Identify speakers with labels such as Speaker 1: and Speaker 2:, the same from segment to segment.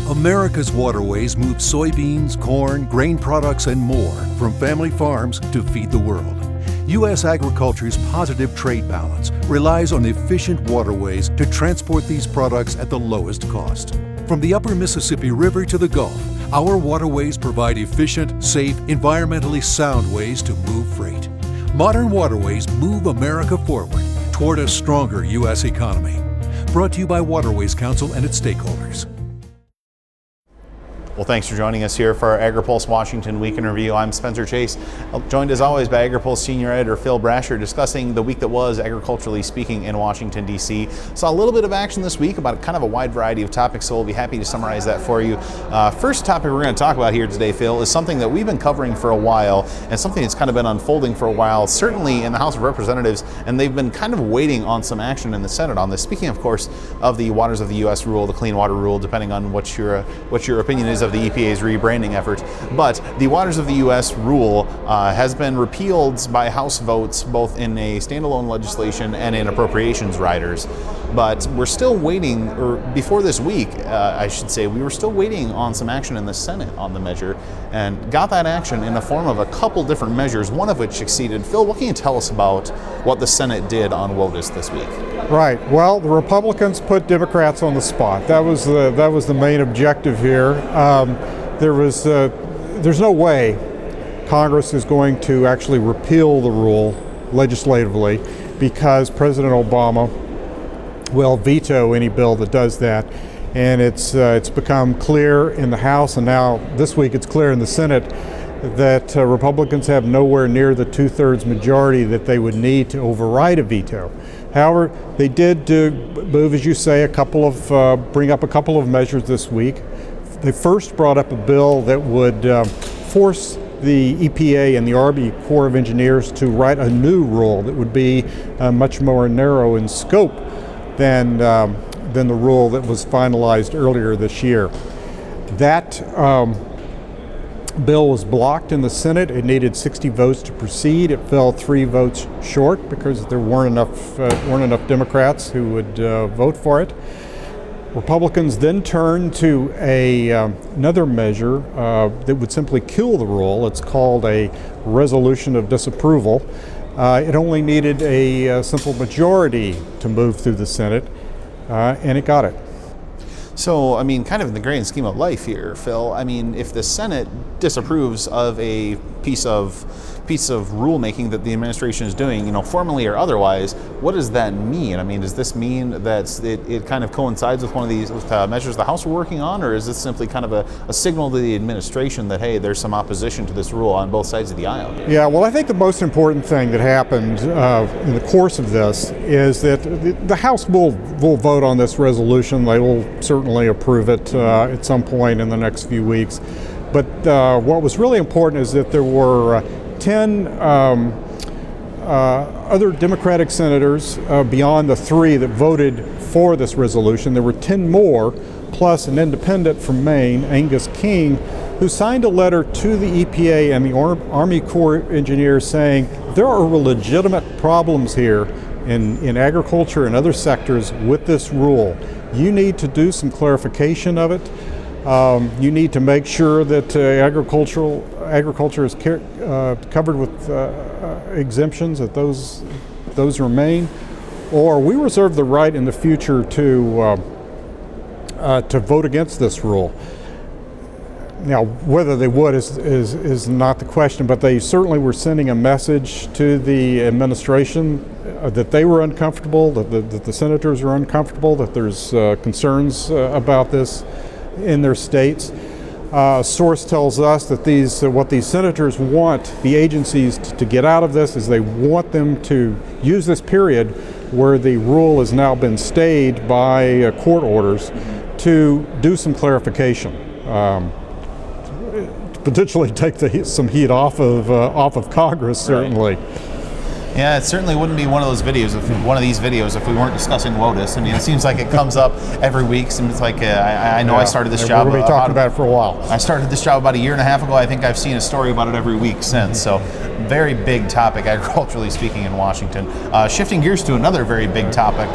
Speaker 1: America's waterways move soybeans, corn, grain products, and more from family farms to feed the world. U.S. agriculture's positive trade balance relies on efficient waterways to transport these products at the lowest cost. From the upper Mississippi River to the Gulf, our waterways provide efficient, safe, environmentally sound ways to move freight. Modern waterways move America forward toward a stronger U.S. economy. Brought to you by Waterways Council and its stakeholders.
Speaker 2: Well, thanks for joining us here for our Agri-Pulse Washington Week in Review. I'm Spencer Chase, joined as always by Agri-Pulse Senior Editor Phil Brasher, discussing the week that was, agriculturally speaking, in Washington, D.C. Saw a little bit of action this week about kind of a wide variety of topics, so we'll be happy to summarize that for you. First topic we're going to talk about here today, Phil, is something that we've been covering for a while, and something that's kind of been unfolding for a while, certainly in the House of Representatives, and they've been kind of waiting on some action in the Senate on this. Speaking, of course, of the Waters of the U.S. rule, the Clean Water Rule, depending on what your opinion is of the EPA's rebranding effort. But the Waters of the U.S. rule has been repealed by House votes, both in a standalone legislation and in appropriations riders. But we're still waiting, or before this week, I should say, we were still waiting on some action in the Senate on the measure, and got that action in the form of a couple different measures, one of which succeeded. Phil, what can you tell us about what the Senate did on WOTUS this week?
Speaker 3: Right. Well, the Republicans put Democrats on the spot. That was the main objective here. There's no way Congress is going to actually repeal the rule legislatively, because President Obama will veto any bill that does that. And it's become clear in the House, and now this week it's clear in the Senate, that Republicans have nowhere near the 2/3 majority that they would need to override a veto. However, they did move, as you say, bring up a couple of measures this week. They first brought up a bill that would force the EPA and the Army Corps of Engineers to write a new rule that would be much more narrow in scope than the rule that was finalized earlier this year. That bill was blocked in the Senate. It needed 60 votes to proceed. It fell 3 votes short because there weren't enough Democrats who would vote for it. Republicans then turned to another measure that would simply kill the rule. It's called a resolution of disapproval. It only needed a simple majority to move through the Senate, and it got it.
Speaker 2: So, I mean, kind of in the grand scheme of life here, Phil, I mean, if the Senate disapproves of a piece of rulemaking that the administration is doing, formally or otherwise, what does that mean? I mean, does this mean that it kind of coincides with one of these measures the House are working on, or is this simply kind of a signal to the administration that, hey, there's some opposition to this rule on both sides of the aisle?
Speaker 3: Yeah, well, I think the most important thing that happened in the course of this is that the House will vote on this resolution. They will certainly approve it at some point in the next few weeks. But what was really important is that there were 10 other Democratic senators beyond the 3 that voted for this resolution. There were 10 more, plus an independent from Maine, Angus King, who signed a letter to the EPA and the Army Corps of Engineers saying there are legitimate problems here in agriculture and other sectors with this rule. You need to do some clarification of it. You need to make sure that agriculture is covered with exemptions, that those remain, or we reserve the right in the future to vote against this rule. Now, whether they would is not the question, but they certainly were sending a message to the administration that they were uncomfortable, that the senators are uncomfortable, that there's concerns about this in their states. A source tells us that what these senators want the agencies to get out of this is they want them to use this period where the rule has now been stayed by court orders to do some clarification, potentially take some heat off of Congress, certainly.
Speaker 2: Right. Yeah, it certainly wouldn't be one of these videos if we weren't discussing WOTUS. I mean, it seems like it comes up every week. Seems like I know I started this job.
Speaker 3: We've been talking about it for a while.
Speaker 2: I started this job about a year and a half ago. I think I've seen a story about it every week since. So, very big topic, agriculturally speaking, in Washington. Shifting gears to another very big topic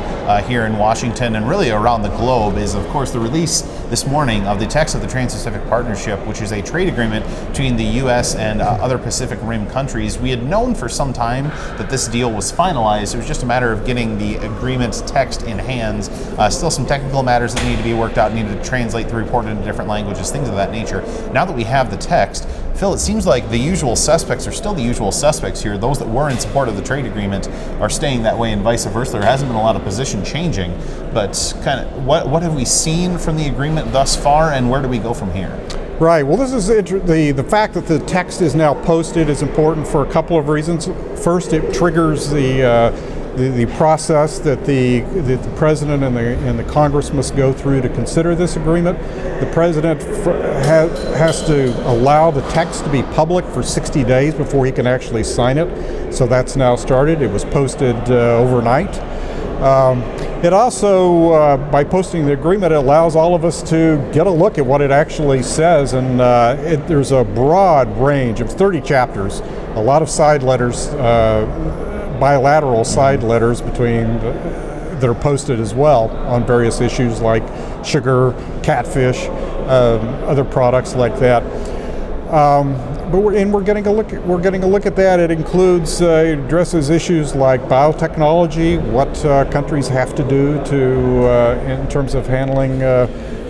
Speaker 2: here in Washington and really around the globe is, of course, the release this morning of the text of the Trans-Pacific Partnership, which is a trade agreement between the U.S. and other Pacific Rim countries. We had known for some time that this deal was finalized. It was just a matter of getting the agreement's text in hands. Still some technical matters that need to be worked out, needed to translate the report into different languages, things of that nature. Now that we have the text, Phil, it seems like the usual suspects are still the usual suspects here. Those that were in support of the trade agreement are staying that way and vice versa. There hasn't been a lot of position changing, but kind of what have we seen from the agreement thus far, and where do we go from here?
Speaker 3: Right. Well, this is the fact that the text is now posted is important for a couple of reasons. First, it triggers the process that the president and the Congress must go through to consider this agreement. The president has to allow the text to be public for 60 days before he can actually sign it. So that's now started. It was posted overnight. It also, by posting the agreement, it allows all of us to get a look at what it actually says, and there's a broad range of 30 chapters, a lot of side letters, bilateral side letters that are posted as well on various issues like sugar, catfish, other products like that. But we're getting a look at that. It includes addresses issues like biotechnology, what countries have to do in terms of handling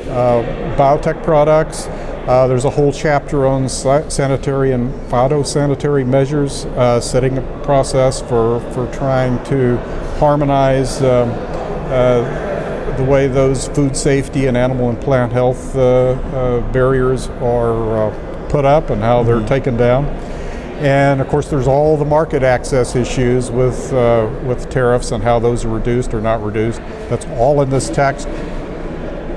Speaker 3: biotech products. There's a whole chapter on sanitary and phytosanitary measures, setting a process for trying to harmonize the way those food safety and animal and plant health barriers are put up and how they're taken down. And of course there's all the market access issues with tariffs and how those are reduced or not reduced. That's all in this text.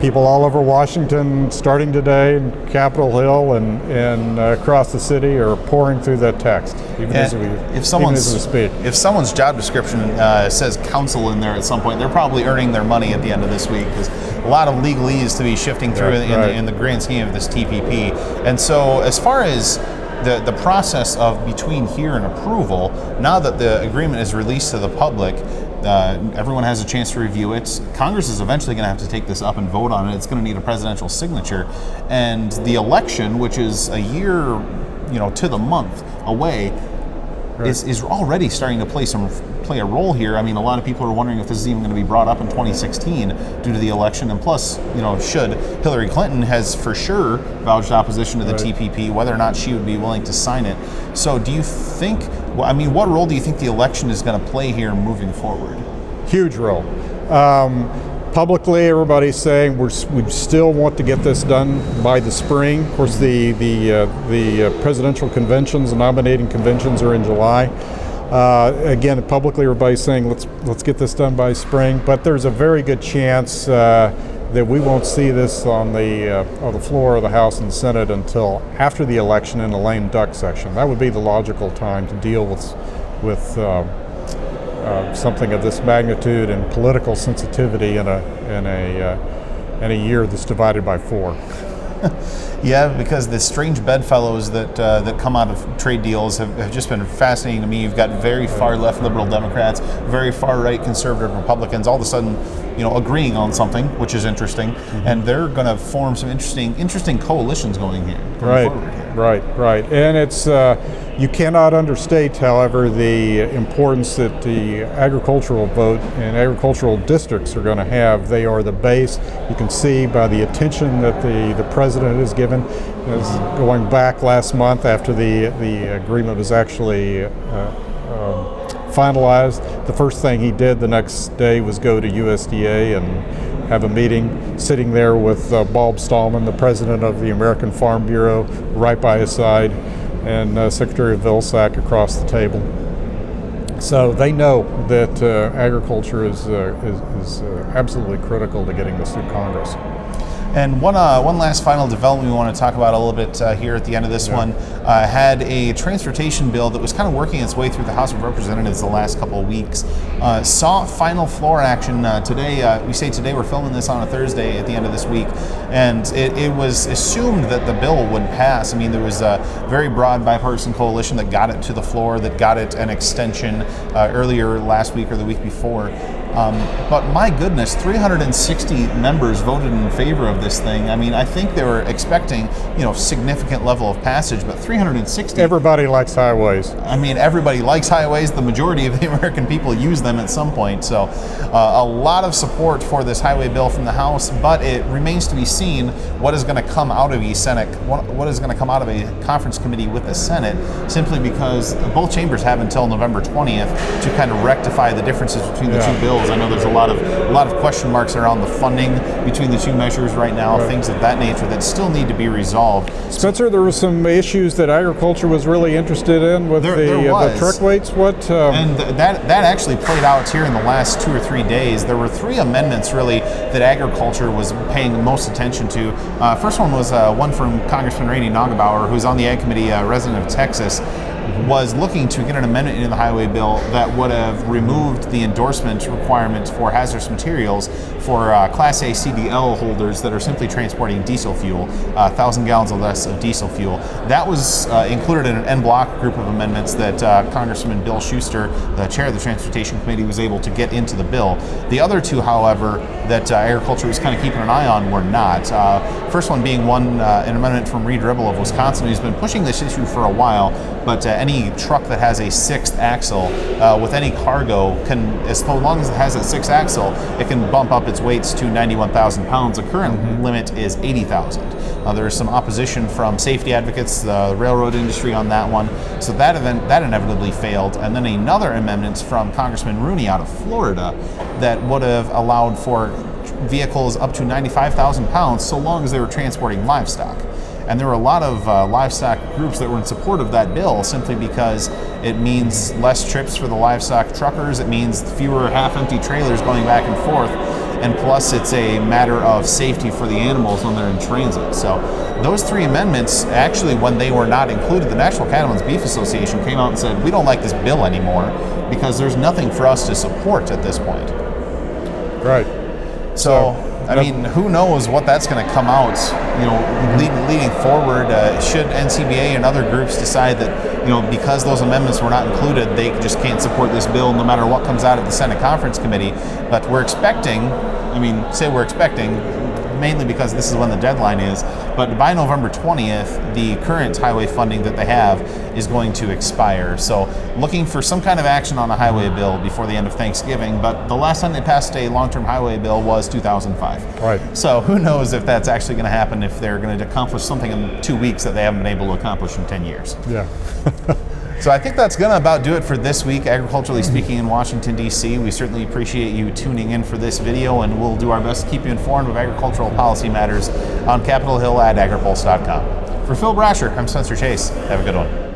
Speaker 3: People all over Washington, starting today in Capitol Hill and across the city, are pouring through that text.
Speaker 2: If someone's job description says counsel in there at some point, they're probably earning their money at the end of this week, because a lot of legalese to be shifting through in the grand scheme of this TPP. And so as far as the process of between here and approval, now that the agreement is released to the public, everyone has a chance to review it. Congress is eventually going to have to take this up and vote on it. It's going to need a presidential signature, and the election, which is a year, to the month away, is already starting to play a role here. I mean, a lot of people are wondering if this is even going to be brought up in 2016 due to the election, and plus, should Hillary Clinton has for sure vouched opposition to the TPP, whether or not she would be willing to sign it. So do you think, what role do you think the election is going to play here moving forward?
Speaker 3: Huge role. Publicly, everybody's saying we still want to get this done by the spring. Of course, the presidential conventions, the nominating conventions, are in July. Again, publicly, everybody's saying let's get this done by spring. But there's a very good chance that we won't see this on the floor of the House and Senate until after the election in the lame duck section. That would be the logical time to deal with something of this magnitude and political sensitivity in a year that's divided by 4.
Speaker 2: Yeah, because the strange bedfellows that come out of trade deals have just been fascinating to me. You've got very far left liberal Democrats, very far right conservative Republicans, all of a sudden, agreeing on something, which is interesting, and they're going to form some interesting coalitions going forward here. Right.
Speaker 3: And it's you cannot understate, however, the importance that the agricultural vote and agricultural districts are going to have. They are the base. You can see by the attention that the president has given. Going back last month after the agreement was actually finalized, the first thing he did the next day was go to USDA and have a meeting, sitting there with Bob Stallman, the president of the American Farm Bureau, right by his side, and Secretary Vilsack across the table. So they know that agriculture is absolutely critical to getting this through Congress.
Speaker 2: And one last final development we want to talk about a little bit here at the end of this one had a transportation bill that was kind of working its way through the House of Representatives the last couple of weeks. Saw final floor action today. We say today, we're filming this on a Thursday at the end of this week, and it was assumed that the bill would pass. I mean, there was a very broad bipartisan coalition that got it to the floor, that got it an extension earlier last week or the week before. But my goodness, 360 members voted in favor of this thing. I mean, I think they were expecting, significant level of passage, but 360.
Speaker 3: Everybody likes highways.
Speaker 2: I mean, everybody likes highways. The majority of the American people use them at some point. So a lot of support for this highway bill from the House, but it remains to be seen what is going to come out of what is going to come out of a conference committee with the Senate, simply because both chambers have until November 20th to kind of rectify the differences between the two bills. I know there's a lot of question marks around the funding between the two measures right now, things of that nature that still need to be resolved.
Speaker 3: Spencer, there were some issues that agriculture was really interested in with the truck weights.
Speaker 2: And that actually played out here in the last 2 or 3 days. There were 3 amendments really that agriculture was paying most attention to. First one was one from Congressman Randy Naugabauer, who's on the Ag Committee, resident of Texas, was looking to get an amendment into the highway bill that would have removed the endorsement requirement for hazardous materials for Class A CDL holders that are simply transporting diesel fuel, 1,000 gallons or less of diesel fuel. That was included in an en bloc group of amendments that Congressman Bill Schuster, the chair of the Transportation Committee, was able to get into the bill. The other 2, however, that agriculture was kind of keeping an eye on were not. First one being an amendment from Reed Ribble of Wisconsin, who's been pushing this issue for a while, but any truck that has a 6th axle with any cargo can, as long as it has a 6th axle, it can bump up its weights to 91,000 pounds. The current limit is 80,000. There's some opposition from safety advocates, the railroad industry on that one, so that inevitably failed. And then another amendment from Congressman Rooney out of Florida that would have allowed for vehicles up to 95,000 pounds so long as they were transporting livestock. And there were a lot of livestock groups that were in support of that bill, simply because it means less trips for the livestock truckers, it means fewer half-empty trailers going back and forth, and plus it's a matter of safety for the animals when they're in transit. So those 3 amendments, actually, when they were not included, the National Cattlemen's Beef Association came out and said, we don't like this bill anymore because there's nothing for us to support at this point.
Speaker 3: Right.
Speaker 2: So I mean, who knows what that's going to come out, leading forward. Should NCBA and other groups decide that, because those amendments were not included, they just can't support this bill no matter what comes out of the Senate Conference Committee. But we're expecting, mainly because this is when the deadline is, but by November 20th, the current highway funding that they have is going to expire. So looking for some kind of action on the highway bill before the end of Thanksgiving, but the last time they passed a long-term highway bill was 2005.
Speaker 3: Right.
Speaker 2: So who knows if that's actually going to happen, if they're going to accomplish something in 2 weeks that they haven't been able to accomplish in 10 years.
Speaker 3: Yeah.
Speaker 2: So I think that's going to about do it for this week, agriculturally speaking, in Washington, D.C. We certainly appreciate you tuning in for this video, and we'll do our best to keep you informed of agricultural policy matters on Capitol Hill at agripulse.com. For Phil Brasher, I'm Spencer Chase. Have a good one.